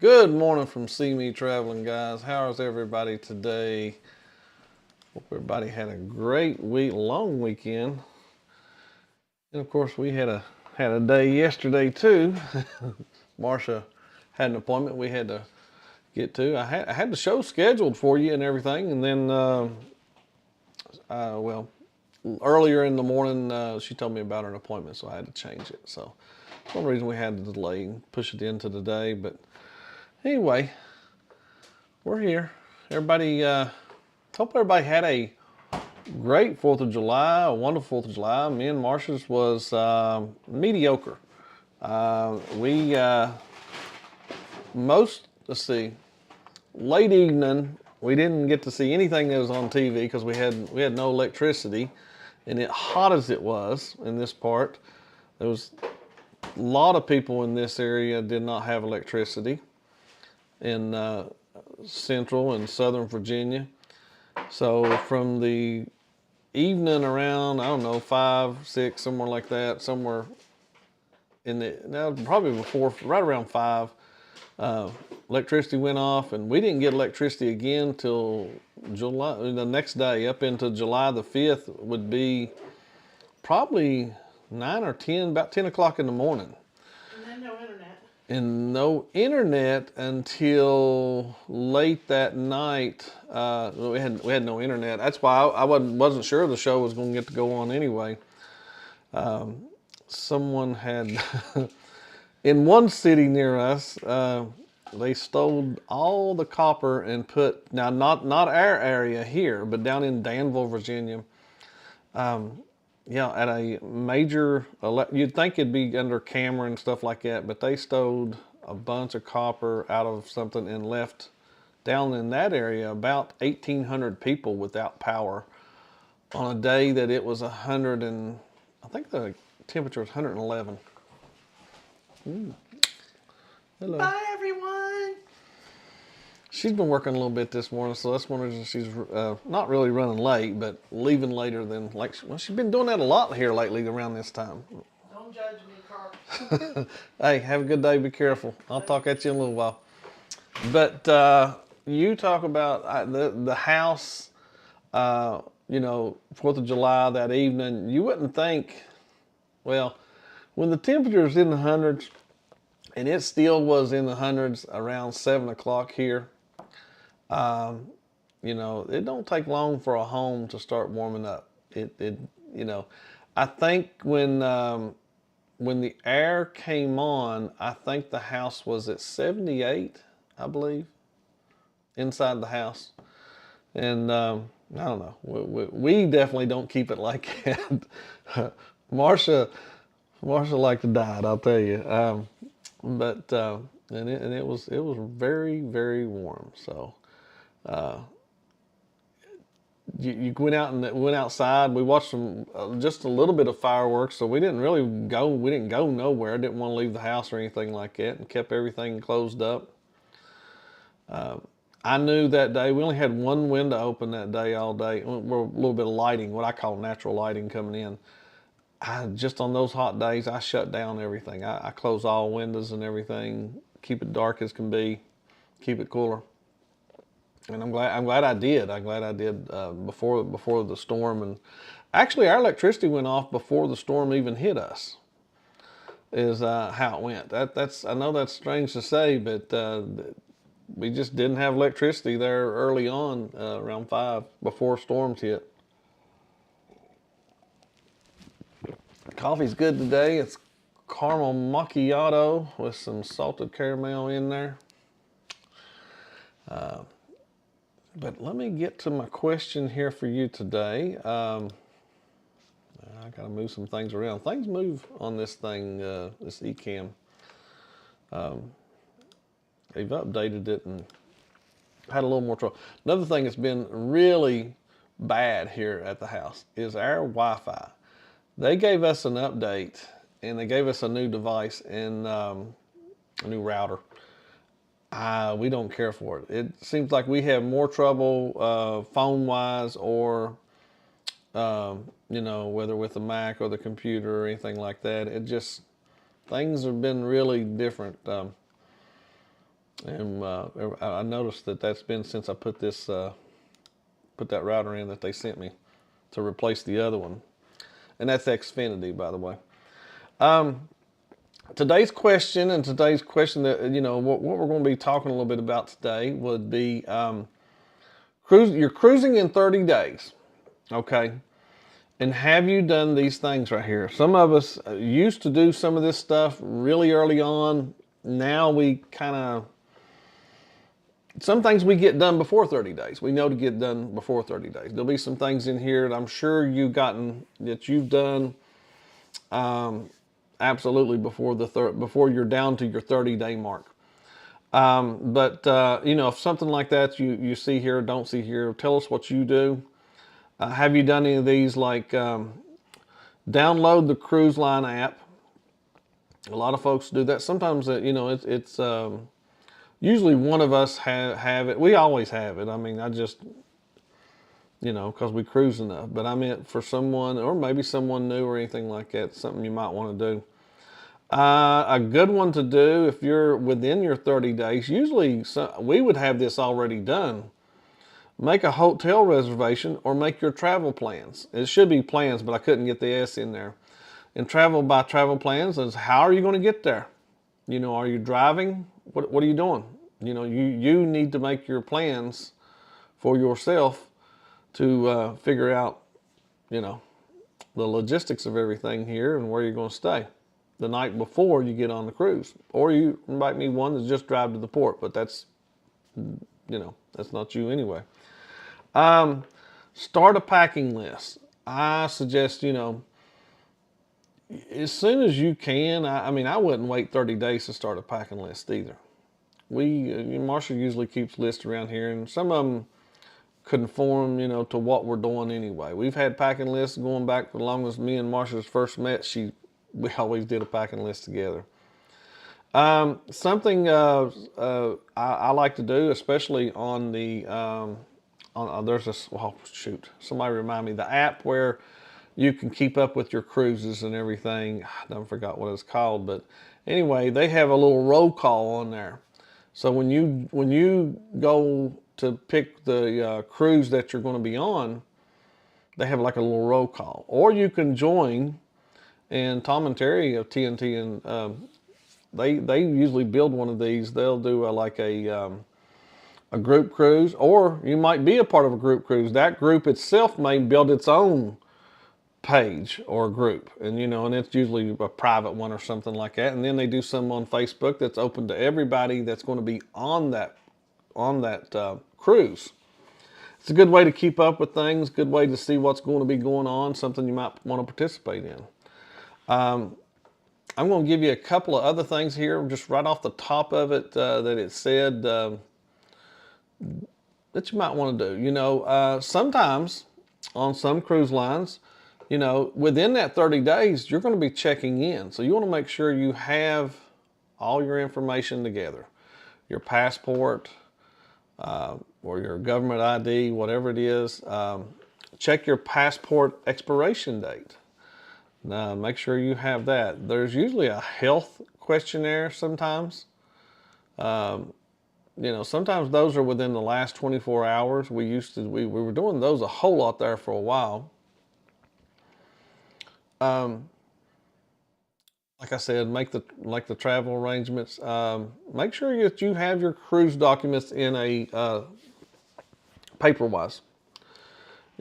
Good morning from CME Traveling, guys. How is everybody today? Hope everybody had a great week, long weekend. And of course, we had a day yesterday too. Marsha had an appointment we had to get to. I had the show scheduled for you and everything, and then well, earlier in the morning she told me about an appointment, so I had to change it. So that's one reason we had to delay and push it into the day. But anyway, we're here. Everybody, hope everybody had a great 4th of July, a wonderful 4th of July. Me and Marsha's was mediocre. We, let's see, late evening, we didn't get to see anything that was on TV because we had no electricity. And hot as it was in this part, there was a lot of people in this area did not have electricity in central and southern Virginia. So from the evening around, I don't know, 5, 6, somewhere like that, somewhere probably before, right around 5, electricity went off, and we didn't get electricity again till July, the next day, up into July the 5th would be probably 9 or 10, about 10 o'clock in the morning. And then no internet. And no internet until late that night. We had no internet. That's why I wasn't sure the show was going to get to go on anyway. Someone had in one city near us. They stole all the copper and put, now not our area here, but down in Danville, Virginia. Yeah, at a major, you'd think it'd be under camera and stuff like that, but they stole a bunch of copper out of something and left down in that area about 1,800 people without power on a day that it was 100 and, I think the temperature was 111. Hello. Bye, everyone. She's been working a little bit this morning, so that's one reason she's not really running late, but leaving later than, well, she's been doing that a lot here lately around this time. Don't judge me, Curt. Hey, have a good day. Be careful. I'll talk at you in a little while. But you talk about the house, 4th of July that evening. You wouldn't think, well, when the temperature is in the hundreds, and it still was in the hundreds around 7 o'clock here, it don't take long for a home to start warming up. I think when the air came on, I think the house was at 78, I believe, inside the house. And I don't know. We definitely don't keep it like that. Marsha liked to die, I'll tell you. And it was very, very warm. So you went outside. We watched just a little bit of fireworks, so we didn't go nowhere. Didn't want to leave the house or anything like that, and kept everything closed up. I knew that day we only had one window open that day all day. We're a little bit of lighting, what I call natural lighting, coming in. Just on those hot days, I shut down everything. I close all windows and everything, keep it dark as can be, keep it cooler. And I'm glad I did. I'm glad I did before the storm. And actually, our electricity went off before the storm even hit us. Is how it went. I know that's strange to say, but we just didn't have electricity there early on, around 5, before storms hit. Coffee's good today. It's caramel macchiato with some salted caramel in there. But let me get to my question here for you today. I got to move some things around. Things move on this thing, this eCam. They've updated it and had a little more trouble. Another thing that's been really bad here at the house is our Wi-Fi. They gave us an update, and they gave us a new device and a new router. We don't care for it. It seems like we have more trouble phone-wise, or whether with the Mac or the computer or anything like that. Things have been really different. And I noticed that that's been since I put that router in that they sent me to replace the other one. And that's Xfinity, by the way. Today's question that, what we're going to be talking a little bit about today would be you're cruising in 30 days, okay? And have you done these things right here? Some of us used to do some of this stuff really early on. Now we some things we get done before 30 days. We know to get done before 30 days. There'll be some things in here that I'm sure you've done absolutely before you're down to your 30-day mark. But if something like that you see here, don't see here, tell us what you do. Have you done any of these, like download the cruise line app? A lot of folks do that. Sometimes it's usually one of us have it. We always have it. I mean, I just, because we cruise enough. But I meant for someone, or maybe someone new or anything like that, something you might want to do. A good one to do if you're within your 30 days, usually we would have this already done. Make a hotel reservation or make your travel plans. It should be plans, but I couldn't get the S in there. And travel by travel plans is how are you going to get there? Are you driving? What are you doing? You need to make your plans for yourself to figure out, the logistics of everything here and where you're going to stay the night before you get on the cruise. Or you might need one that's just drive to the port, but that's not you anyway. Start a packing list. I suggest, as soon as you can. I wouldn't wait 30 days to start a packing list either. Marsha usually keeps lists around here, and some of them conform, to what we're doing anyway. We've had packing lists going back as long as me and Marsha first met. We always did a packing list together. Something I like to do, especially on the there's this, somebody remind me, the app where you can keep up with your cruises and everything. I forgot what it's called, but anyway, they have a little roll call on there. So when you go to pick the cruise that you're going to be on, they have like a little roll call. Or you can join, and Tom and Terry of TNT, and they usually build one of these. They'll do a group cruise, or you might be a part of a group cruise. That group itself may build its own page or group, and and it's usually a private one or something like that. And then they do some on Facebook that's open to everybody that's going to be on that cruise. It's a good way to keep up with things, good way to see what's going to be going on, something you might want to participate in. I'm going to give you a couple of other things here, just right off the top of it, that it said that you might want to do. Sometimes on some cruise lines, within that 30 days, you're going to be checking in. So you want to make sure you have all your information together. Your passport, or your government ID, whatever it is. Check your passport expiration date. Make sure you have that. There's usually a health questionnaire sometimes. Sometimes those are within the last 24 hours. We were doing those a whole lot there for a while. Like I said, make the travel arrangements. Make sure that you have your cruise documents in a paper-wise.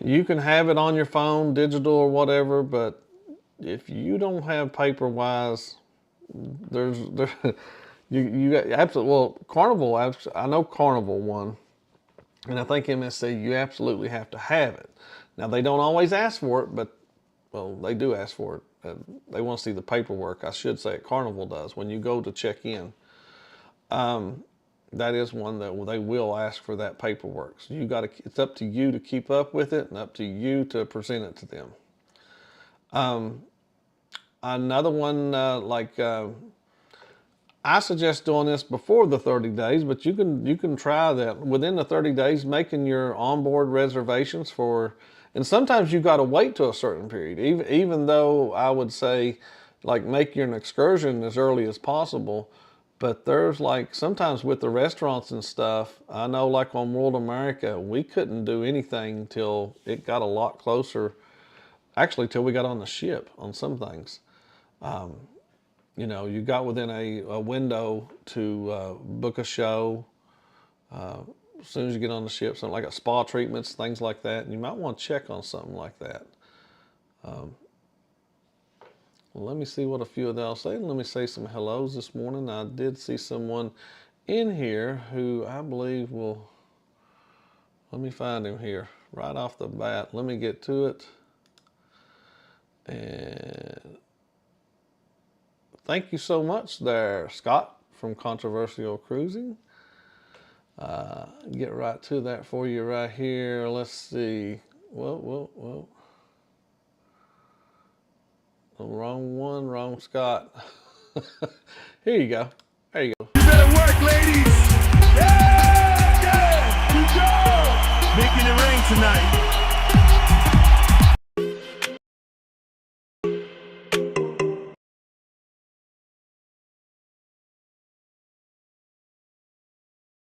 You can have it on your phone, digital or whatever, but if you don't have paper-wise, you got absolutely, well, Carnival, I know Carnival one, and I think MSC, you absolutely have to have it. Now, they don't always ask for it, but, well, they do ask for it. They want to see the paperwork. I should say Carnival does. When you go to check in, that is one that they will ask for that paperwork. So it's up to you to keep up with it and up to you to present it to them. Another one, I suggest doing this before the 30 days, but you can try that within the 30 days, making your onboard reservations and sometimes you've got to wait to a certain period, even though I would say, make your excursion as early as possible. But there's like sometimes with the restaurants and stuff, I know like on World America, we couldn't do anything till it got a lot closer. Actually, till we got on the ship on some things. You got within a window to book a show. As soon as you get on the ship, something like a spa treatments, things like that. And you might want to check on something like that. Well, let me see what a few of them say. Let me say some hellos this morning. I did see someone in here who I believe will, let me find him here right off the bat. Let me get to it. And thank you so much there, Scott from Controversial Cruising. Get right to that for you right here. Let's see. Whoa. The wrong one, wrong Scott. Here you go. There you go. You better work, ladies. Yeah. Good job. Making it rain tonight.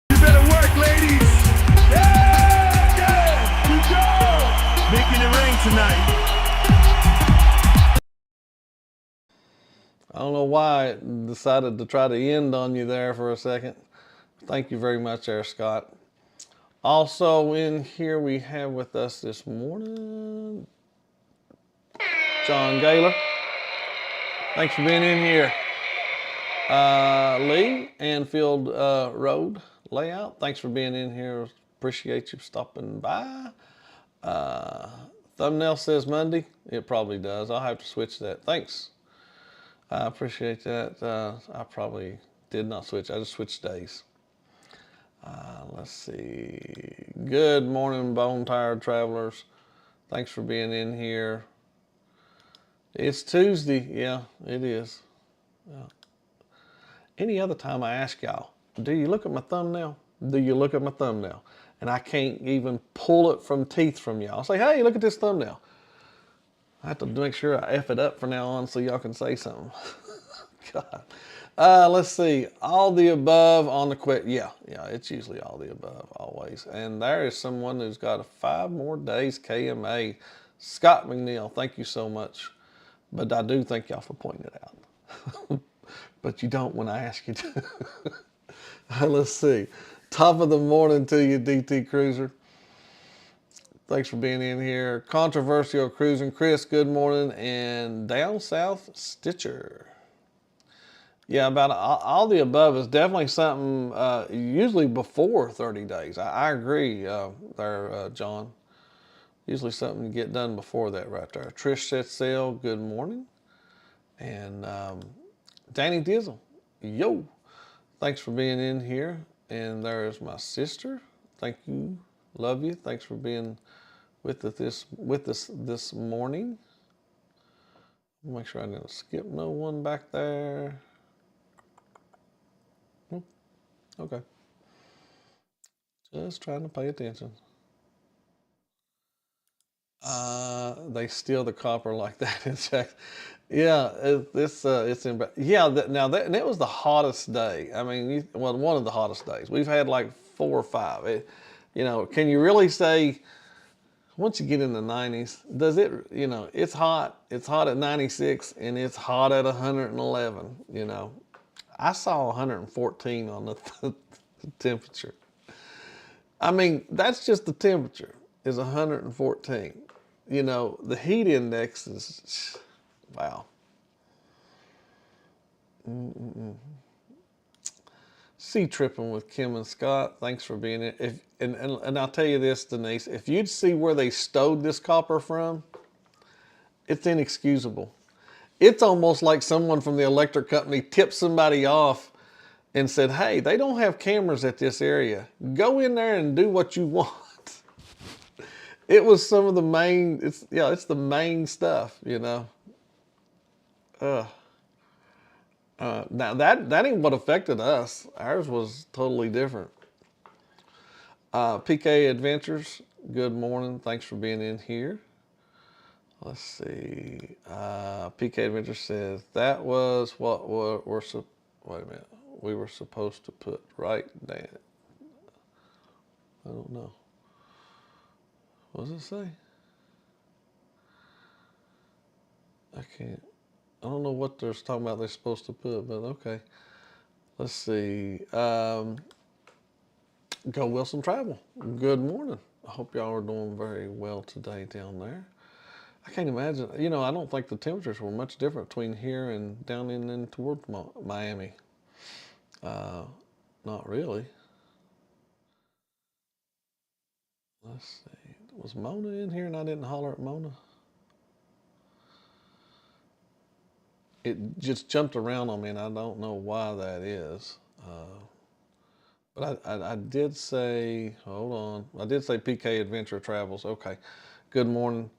You better work, ladies. Yeah. Good job. Making it rain tonight. I don't know why it decided to try to end on you there for a second. Thank you very much there, Scott. Also in here we have with us this morning, John Gaylor. Thanks for being in here. Lee, Anfield Road Layout. Thanks for being in here. Appreciate you stopping by. Thumbnail says Monday. It probably does. I'll have to switch that. Thanks. I appreciate that. I probably did not switch. I just switched days. Let's see. Good morning, bone tired travelers. Thanks for being in here. It's Tuesday. Yeah, it is. Any other time I ask y'all, do you look at my thumbnail? Do you look at my thumbnail? And I can't even pull it from teeth from y'all. I say, hey, look at this thumbnail. I have to make sure I F it up from now on so y'all can say something. God. Let's see. All the above on the quick. Yeah, it's usually all the above, always. And there is someone who's got 5 more days KMA. Scott McNeil, thank you so much. But I do thank y'all for pointing it out. But you don't when I ask you to. Let's see. Top of the morning to you, DT Cruiser. Thanks for being in here. Controversial Cruising. Chris, good morning. And Down South Stitcher. Yeah, about all the above is definitely something, usually before 30 days. I agree there, John. Usually something to get done before that right there. Trish Sets Sail, good morning. And Danny Dizzle, yo. Thanks for being in here. And there's my sister. Thank you. Love you. Thanks for being with us this morning. Make sure I didn't skip no one back there. Okay. Just trying to pay attention. They steal the copper like that in Jackson. Yeah, it's in. Yeah, and it was the hottest day. I mean, one of the hottest days. We've had like 4 or 5. Can you really say once you get in the 90s, does it? It's hot. It's hot at 96, and it's hot at 111. I saw 114 on the temperature. I mean, that's just the temperature is 114. The heat index is, wow. Sea tripping with Kim and Scott. Thanks for being in. And I'll tell you this, Denise, if you'd see where they stowed this copper from, it's inexcusable. It's almost like someone from the electric company tipped somebody off and said, hey, they don't have cameras at this area. Go in there and do what you want. It was some of the main, it's the main stuff, Now that ain't what affected us. Ours was totally different. PK Adventures, good morning. Thanks for being in here. Let's see. PK Adventures says that was what we're wait a minute. we were supposed to put right down. I don't know. What does it say? I can't. I don't know what they're talking about they're supposed to put, but okay. Let's see. Go Wilson Travel. Good morning. I hope y'all are doing very well today down there. I can't imagine. I don't think the temperatures were much different between here and down in towards Miami. Not really. Let's see. Was Mona in here and I didn't holler at Mona? It just jumped around on me, and I don't know why that is. But I did say, hold on. I did say PK Adventure Travels. Okay. Good morning.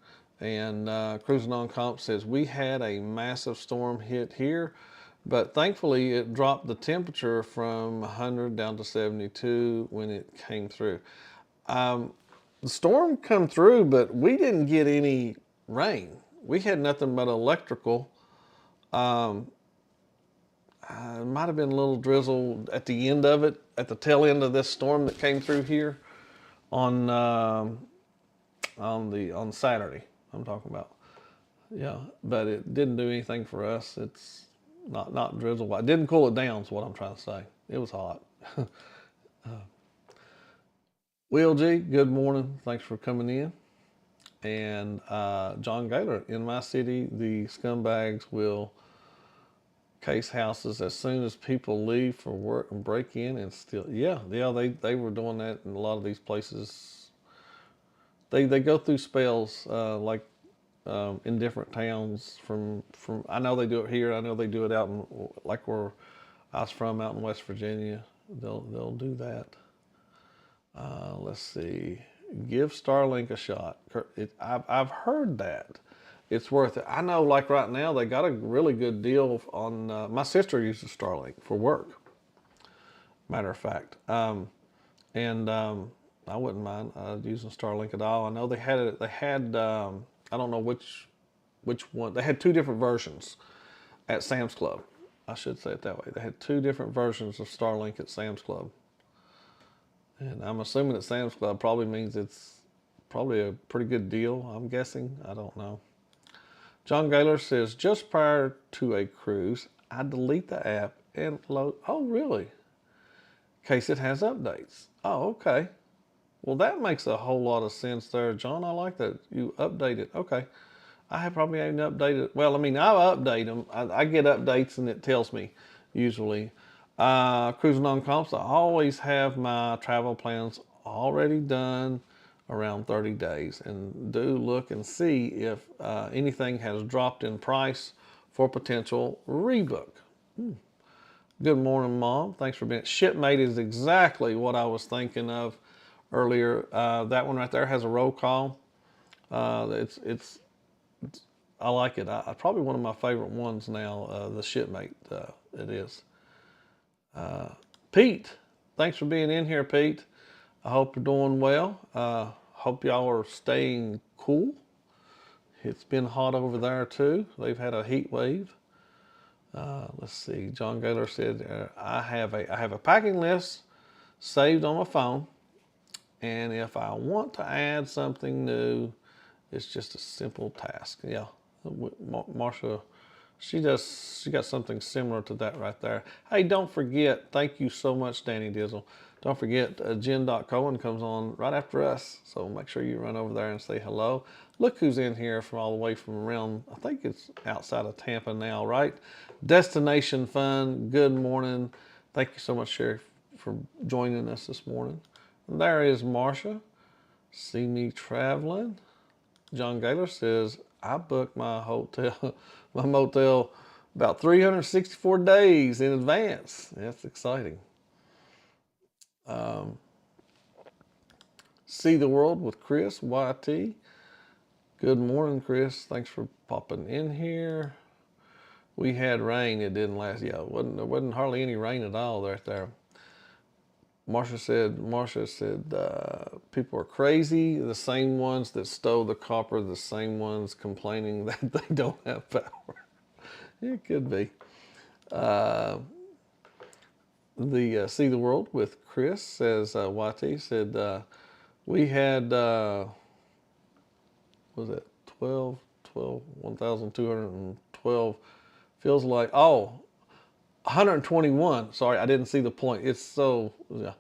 And Cruising on Comp says, we had a massive storm hit here, but thankfully it dropped the temperature from 100 down to 72 when it came through. The storm come through, but we didn't get any rain. We had nothing but electrical. It might have been a little drizzle at the end of it, at the tail end of this storm that came through here on Saturday. I'm talking about, yeah. But it didn't do anything for us. It's not drizzle. It didn't cool it down. Is what I'm trying to say. It was hot. Will G, good morning. Thanks for coming in. And John Gaylor, in my city, the scumbags will case houses as soon as people leave for work and break in and steal. Yeah, they were doing that in a lot of these places. They go through spells in different towns. From I know they do it here. I know they do it out in like where I was from, out in West Virginia. They'll do that. Let's see. Give Starlink a shot. I've heard that. It's worth it. I know, like right now, they got a really good deal on. My sister uses Starlink for work. Matter of fact, and I wouldn't mind using Starlink at all. I know they had it. They had. I don't know which one. They had two different versions at Sam's Club. I should say it that way. They had two different versions of Starlink at Sam's Club. And I'm assuming that Sam's Club probably means it's probably a pretty good deal. I'm guessing. I don't know. John Gaylor says, just prior to a cruise, I delete the app and load. Oh, really? In case it has updates. Oh, okay. Well, that makes a whole lot of sense there, John. I like that. You update it. Okay. I probably haven't updated. Well, I mean, I update them. I get updates and it tells me usually. Cruising on Comps, I always have my travel plans already done around 30 days, and do look and see if anything has dropped in price for potential rebook. Good morning, Mom. Thanks for being. Shipmate is exactly what I was thinking of earlier. That one right there has a roll call. It's I like it. I probably one of my favorite ones now. The Shipmate it is. Pete, thanks for being in here, Pete. I hope you're doing well. Hope y'all are staying cool. It's been hot over there too. They've had a heat wave. Let's see. John Gaylor said, I have a packing list saved on my phone, and if I want to add something new, it's just a simple task. Yeah, Marsha, she got something similar to that right there. Hey, don't forget, thank you so much, Danny Dizzle. Don't forget, Jen.Cohen comes on right after us, so make sure you run over there and say hello. Look who's in here from all the way from around, I think it's outside of Tampa now, right? Destination Fun, good morning. Thank you so much, Sheriff, for joining us this morning. And there is Marsha. See me traveling. John Gaylor says, I booked my motel about 364 days in advance. That's exciting. See the World with Chris, YT. Good morning, Chris. Thanks for popping in here. We had rain. It didn't last. Yeah, there wasn't hardly any rain at all right there. Marsha said, people are crazy. The same ones that stole the copper, the same ones complaining that they don't have power. It could be. the See the World with Chris says, YT said, we had, what was it 1,212, feels like, 121. Sorry, I didn't see the point. It's so, yeah,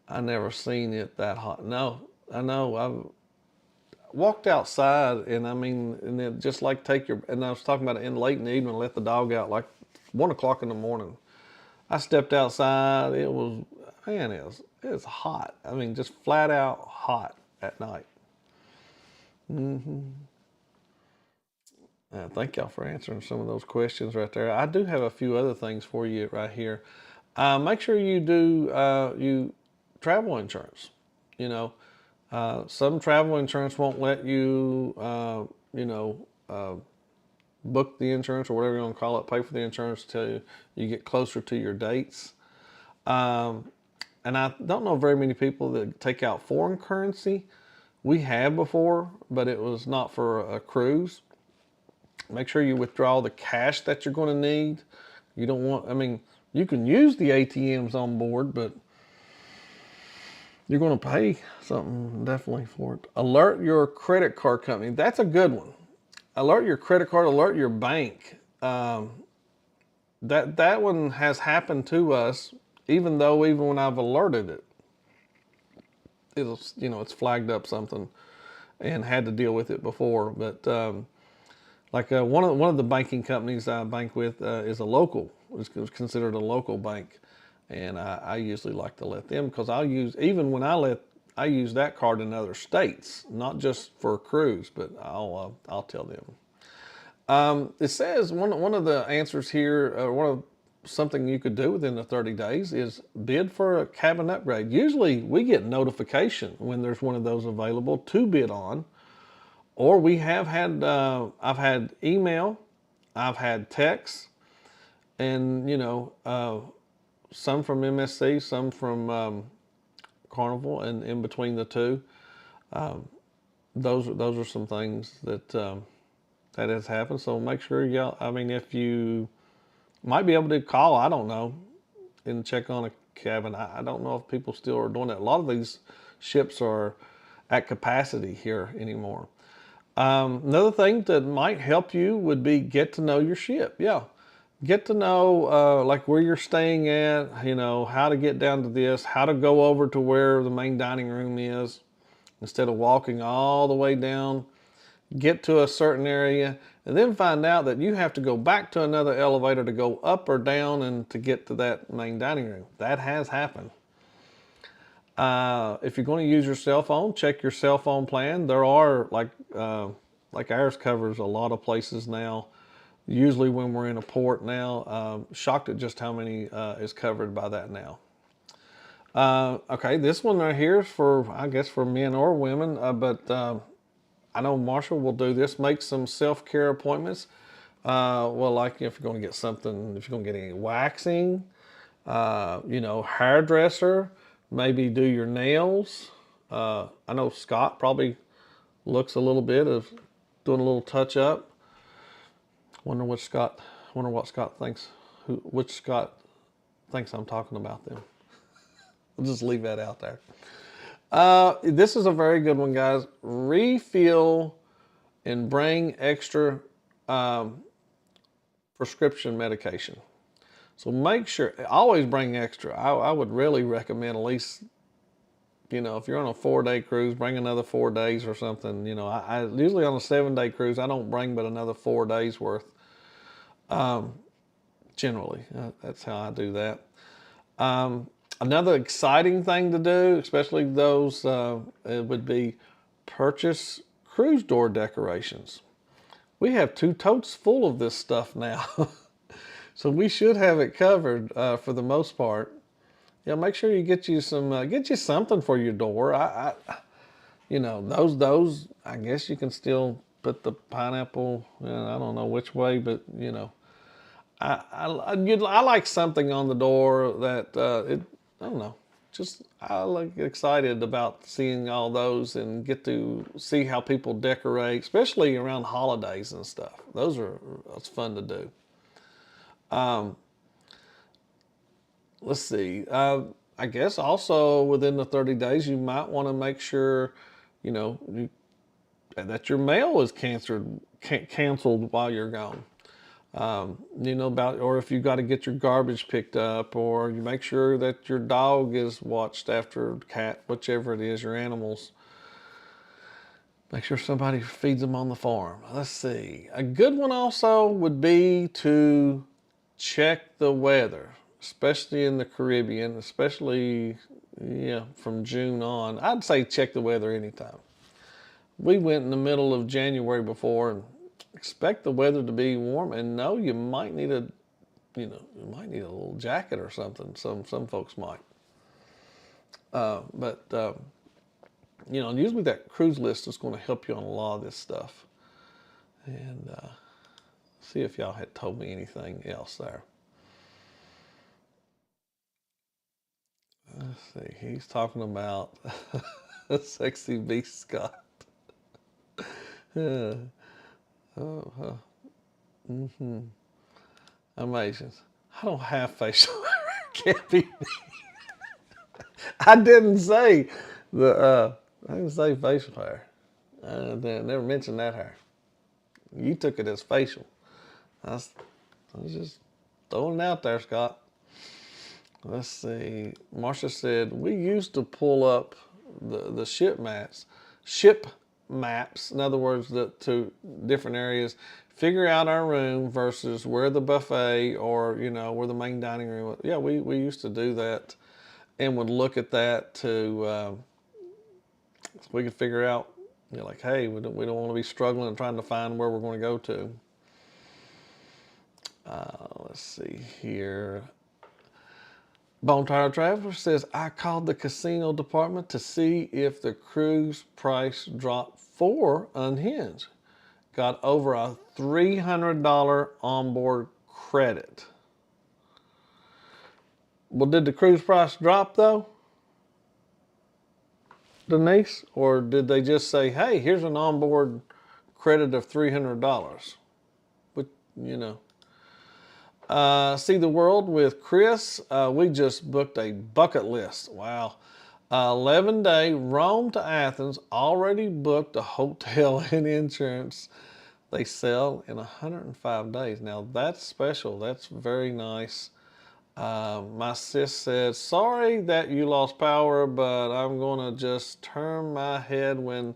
I never seen it that hot. No, I know. I've walked outside, and I mean, and then just like and I was talking about it in late in the evening, let the dog out like 1 o'clock in the morning. I stepped outside. It was, man, it was hot. I mean, just flat out hot at night. Thank y'all for answering some of those questions right there. I do have a few other things for you right here. Make sure you do you travel insurance. You know, some travel insurance won't let you, book the insurance or whatever you want to call it, pay for the insurance till you get closer to your dates. And I don't know very many people that take out foreign currency. We have before, but it was not for a cruise. Make sure you withdraw the cash that you're going to need. You don't want, I mean, you can use the ATMs on board, but you're going to pay something definitely for it. Alert your credit card company. That's a good one. Alert your credit card, alert your bank. That one has happened to us, even when I've alerted it, it's flagged up something and had to deal with it before. But one of the banking companies I bank with is a local. It's considered a local bank, and I usually like to let them, because I use that card in other states, not just for a cruise, but I'll tell them. It says one of the answers here, something you could do within the 30 days is bid for a cabin upgrade. Usually we get notification when there's one of those available to bid on, or we have had, I've had email, I've had texts, and some from MSC, some from Carnival, and in between the two. Those are some things that has happened. So make sure if you might be able to call, I don't know, and check on a cabin. I don't know if people still are doing that. A lot of these ships are at capacity here anymore. Another thing that might help you would be get to know your ship. Yeah. Get to know like where you're staying at, how to get down to this, how to go over to where the main dining room is instead of walking all the way down. Get to a certain area, and then find out that you have to go back to another elevator to go up or down and to get to that main dining room. That has happened. If you're going to use your cell phone, check your cell phone plan. There are, like ours covers a lot of places now. Usually when we're in a port now, shocked at just how many is covered by that now. Okay, this one right here is for men or women, but I know Marshall will do this. Make some self-care appointments. Like if you're going to get something, if you're going to get any waxing, hairdresser, maybe do your nails. I know Scott probably looks a little bit of doing a little touch up. Wonder what Scott thinks. Which Scott thinks I'm talking about them. I'll just leave that out there. This is a very good one, guys. Refill and bring extra prescription medication. So make sure, always bring extra. I would really recommend at least, if you're on a 4-day cruise, bring another 4 days or something. I usually on a 7-day cruise, I don't bring but another 4 days worth. Generally, that's how I do that. Another exciting thing to do, especially those, it would be purchase cruise door decorations. We have 2 totes full of this stuff now. So we should have it covered for the most part. Yeah, make sure you get you something for your door. Those, I guess you can still put the pineapple, I don't know which way, but I like something on the door that, I don't know, I like excited about seeing all those and get to see how people decorate, especially around holidays and stuff. That's fun to do. let's see. I guess also within the 30 days, you might want to make sure, that your mail is canceled while you're gone. Or if you got to get your garbage picked up, or you make sure that your dog is watched after, cat, whichever it is, your animals. Make sure somebody feeds them on the farm. Let's see. A good one also would be to check the weather, especially in the Caribbean, especially from June on. I'd say check the weather anytime. We went in the middle of January before and expect the weather to be warm, and no, you might need you might need a little jacket or something. Some folks might. But usually that cruise list is going to help you on a lot of this stuff. And see if y'all had told me anything else there. Let's see. He's talking about Sexy Beast Scott. Yeah. Oh, amazing. I don't have facial hair. Can't be me. I didn't say I didn't say facial hair. I never mentioned that hair. You took it as facial. I was just throwing it out there, Scott. Let's see. Marsha said we used to pull up the ship maps. In other words, to different areas, figure out our room versus where the buffet or where the main dining room was. Yeah, we used to do that, and would look at that to so we could figure out. Like, hey, we don't want to be struggling and trying to find where we're going to go to. Let's see here. Bone Tire Traveler says, I called the casino department to see if the cruise price dropped for Unhinged. Got over a $300 onboard credit. Well, did the cruise price drop though, Denise? Or did they just say, hey, here's an onboard credit of $300? But, see the world with Chris. We just booked a bucket list. Wow. 11-day Rome to Athens. Already booked a hotel and insurance. They sell in 105 days. Now that's special. That's very nice. My sis said, sorry that you lost power, but I'm going to just turn my head when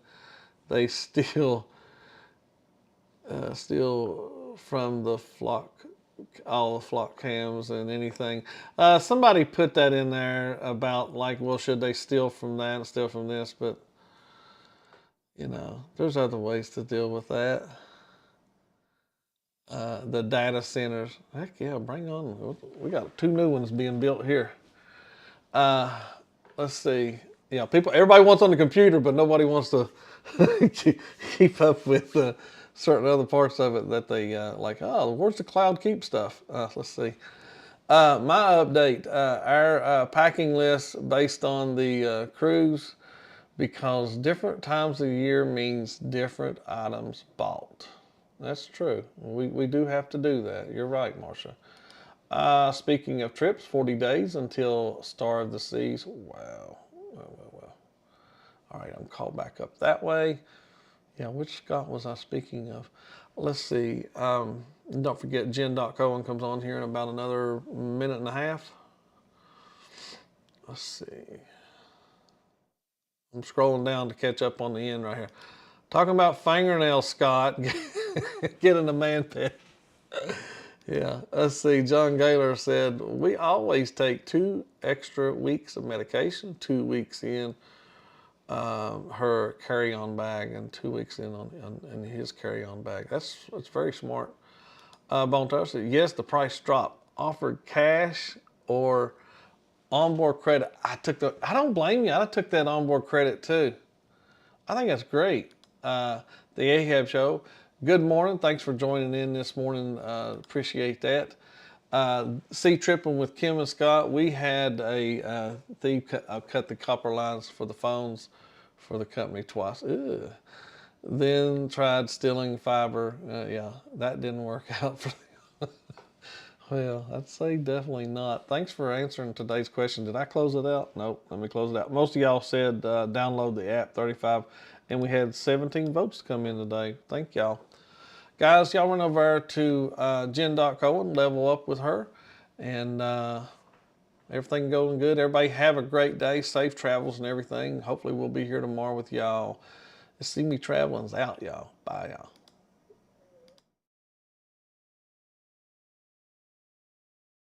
they steal from the all the flock cams and anything. Somebody put that in there about like, well, should they steal from that and steal from this? But, there's other ways to deal with that. The data centers. Heck yeah, bring on. We got 2 new ones being built here. Let's see. Yeah, everybody wants on the computer, but nobody wants to keep up with certain other parts of it that they like. Oh, where's the cloud keep stuff? Let's see. My update. Our packing list based on the cruise, because different times of the year means different items bought. That's true. We do have to do that. You're right, Marsha. Speaking of trips, 40 days until Star of the Seas. Wow. Well. All right, I'm called back up that way. Yeah, which Scott was I speaking of? Let's see. Don't forget, Jen.Cohen comes on here in about another minute and a half. Let's see. I'm scrolling down to catch up on the end right here. Talking about fingernails, Scott. Getting a man pet. Yeah. Let's see. John Gaylor said, we always take 2 extra weeks of medication, 2 weeks in her carry-on bag and 2 weeks in his carry-on bag. That's very smart. Bone Toast said, yes, the price dropped. Offered cash or onboard credit. I don't blame you. I took that onboard credit too. I think that's great. The Ahab Show. Good morning. Thanks for joining in this morning. Appreciate that. Sea Tripping with Kim and Scott. We had a thief cut the copper lines for the phones for the company twice. Ugh. Then tried stealing fiber. Yeah, that didn't work out for them. Well, I'd say definitely not. Thanks for answering today's question. Did I close it out? Nope. Let me close it out. Most of y'all said download the app, 35, and we had 17 votes come in today. Thank y'all. Guys, y'all run over to Jen.co and level up with her. And everything going good. Everybody have a great day. Safe travels and everything. Hopefully we'll be here tomorrow with y'all. See Me Traveling's out, y'all. Bye, y'all.